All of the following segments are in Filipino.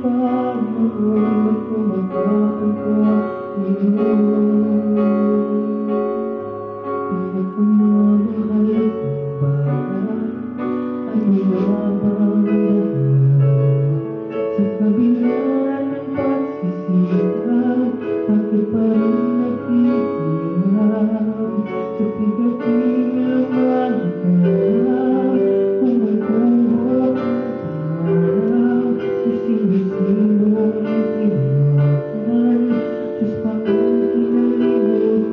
Panginoon at kumakakanto ngayon. Pinakamamahal kong bayan at lumabang lahat. Sa kabila ng pagsisikap, bakit pa rin nakikiram? Sa pigating naman ikaw, kung magbuhok ang pangarap, sa sino-sinong tinawagan, Diyos pa ang kinalimutan.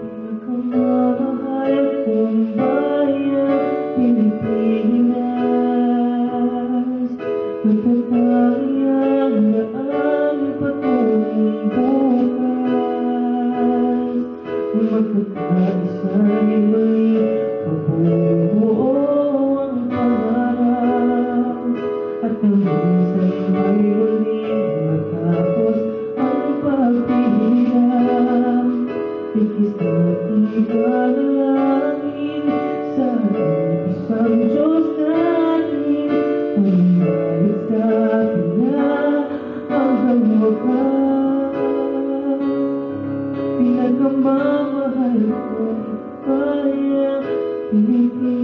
Pinakamamahal kong bayan, Pilipinas, matatayang na ang patungong bukas. Kung magkakaisa'y may pabuo ang pangarap, at ang minsa'y may muling matapos ang paghihirap. Ikis na ipanalangin sa isang Diyos natin, pumibalik sa atin na hanggang wakas. Pinakamamahal kong bayan, Pilipinas.